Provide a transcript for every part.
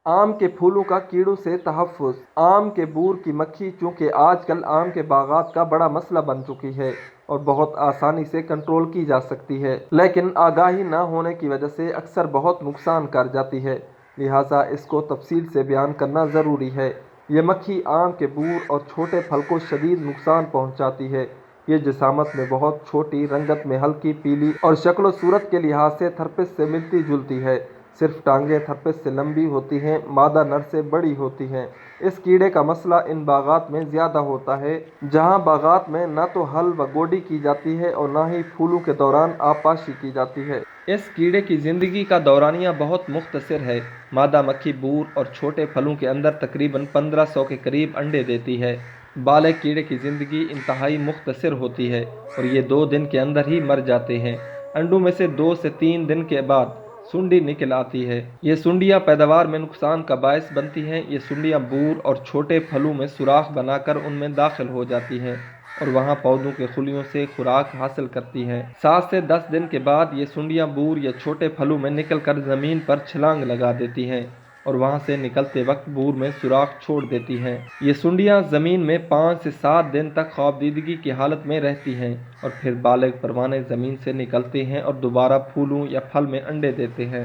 आम के फूलों का कीड़ों से तहफ़्फ़ुज़। आम के बूर की मक्खी चूँकि आजकल आम के बागात का बड़ा मसला बन चुकी है और बहुत आसानी से कंट्रोल की जा सकती है, लेकिन आगाही न होने की वजह से अक्सर बहुत नुकसान कर जाती है, लिहाजा इसको तफसील से बयान करना ज़रूरी है। ये मक्खी आम के बूर और छोटे फल को शदीद नुकसान पहुँचाती है। ये जिसामत में बहुत छोटी, रंगत में हल्की पीली और शक्ल व सूरत के लिहाज से थरपिस से मिलती जुलती है। सिर्फ टांगें थरपिस से लंबी होती हैं, मादा नर से बड़ी होती हैं। इस कीड़े का मसला इन बागात में ज़्यादा होता है जहाँ बागात में न तो हल व गोडी की जाती है और न ही फूलों के दौरान आबपाशी की जाती है। इस कीड़े की ज़िंदगी का दौरानिया बहुत मुख्तसर है। मादा मक्खी बूर और छोटे फलों के अंदर तकरीबन 1500 के करीब अंडे देती है। बालग कीड़े की ज़िंदगी इंतहाई मुख्तसर होती है और ये 2 दिन के अंदर ही मर जाते हैं। अंडों में से 2 से 3 दिन के बाद सुंडी निकल आती है। ये सुंडियाँ पैदावार में नुकसान का बायस बनती हैं। ये सुंडियाँ बूर और छोटे फलों में सुराख बनाकर उनमें दाखिल हो जाती हैं और वहाँ पौधों के खुलियों से खुराक हासिल करती हैं। 7 से 10 दिन के बाद ये सुंडियाँ बूर या छोटे फलों में निकलकर ज़मीन पर छलांग लगा देती हैं और वहाँ से निकलते वक्त बूर में सुराख छोड़ देती हैं। ये सुंडियाँ ज़मीन में 5 से 7 दिन तक ख्वाबदीदगी की हालत में रहती हैं और फिर बालिग परवाने ज़मीन से निकलते हैं और दोबारा फूलों या फल में अंडे देते हैं।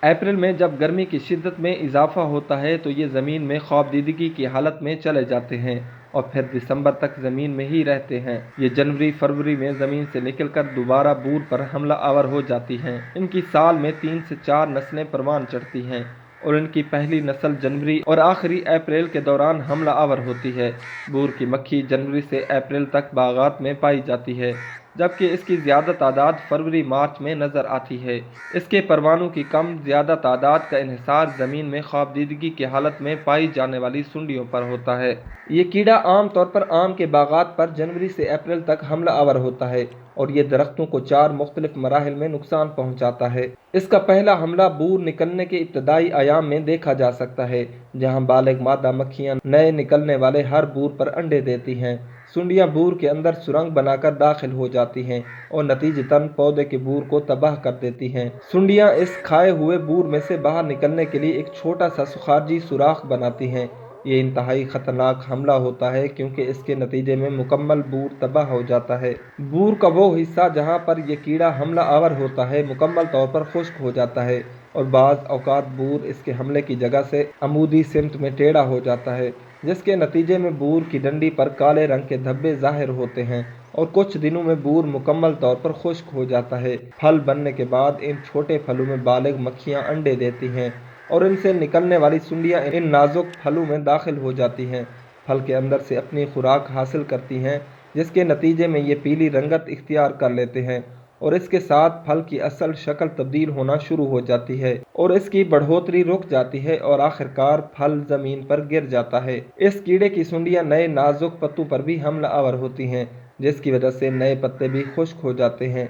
अप्रैल में जब गर्मी की शिद्दत में इजाफा होता है तो ये ज़मीन में ख्वाबदीदगी की हालत में चले जाते हैं और फिर दिसंबर तक ज़मीन में ही रहते हैं। ये जनवरी फरवरी में ज़मीन से निकलकर दोबारा बूर पर हमला आवर हो जाती हैं। इनकी साल में 3 से 4 नस्लें परवान चढ़ती हैं और इनकी पहली नस्ल जनवरी और आखिरी अप्रैल के दौरान हमला आवर होती है। बूर की मक्खी जनवरी से अप्रैल तक बागात में पाई जाती है, जबकि इसकी ज़्यादा तादाद फरवरी मार्च में नज़र आती है। इसके परवानों की कम ज़्यादा तादाद का इन्हिसार ज़मीन में ख्वाबदीदगी की हालत में पाई जाने वाली सुंडियों पर होता है। ये कीड़ा आम तौर पर आम के बागात पर जनवरी से अप्रैल तक हमला आवर होता है और ये दरख्तों को 4 मुख्तलिफ मराहिल में नुकसान पहुँचाता है। इसका पहला हमला बूर निकलने के इब्तदाई आयाम में देखा जा सकता है, जहाँ बालिग मादा मक्खियाँ नए निकलने वाले हर बूर पर अंडे देती हैं। सुंडियाँ बूर के अंदर सुरंग बनाकर दाखिल हो जाती हैं और नतीजतन पौधे के बूर को तबाह कर देती हैं। सुंडियाँ इस खाए हुए बूर में से बाहर निकलने के लिए एक छोटा सा सुखारजी सुराख बनाती हैं। ये इंतहाई ख़तरनाक हमला होता है क्योंकि इसके नतीजे में मुकम्मल बूर तबाह हो जाता है। बूर का वो हिस्सा जहाँ पर यह कीड़ा हमला आवर होता है मुकम्मल तौर पर खुश्क हो जाता है और बाज़ औक़ात बूर इसके हमले की जगह से अमूदी सिमत में टेढ़ा हो जाता है, जिसके नतीजे में बूर की डंडी पर काले रंग के धब्बे ज़ाहिर होते हैं और कुछ दिनों में बूर मुकम्मल तौर पर खुश्क हो जाता है। फल बनने के बाद इन छोटे फलों में बालिग मक्खियाँ अंडे देती हैं और इनसे निकलने वाली सुंडियाँ इन नाजुक फलों में दाखिल हो जाती हैं, फल के अंदर से अपनी खुराक हासिल करती हैं, जिसके नतीजे में ये पीली रंगत इख्तियार कर लेते हैं और इसके साथ फल की असल शक्ल तब्दील होना शुरू हो जाती है और इसकी बढ़ोतरी रुक जाती है और आखिरकार फल ज़मीन पर गिर जाता है। इस कीड़े की सुंडियाँ नए नाजुक पत्तों पर भी हमला आवर होती हैं, जिसकी वजह से नए पत्ते भी खुश्क हो जाते हैं।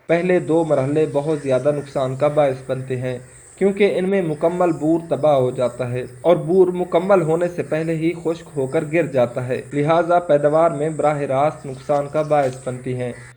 पहले 2 मरहले बहुत ज़्यादा नुकसान का बायस बनते हैं क्योंकि इनमें मुकम्मल बूर तबाह हो जाता है और बूर मुकम्मल होने से पहले ही खुश्क होकर गिर जाता है, लिहाजा पैदावार में बराह रास्त नुकसान का बायस बनती हैं।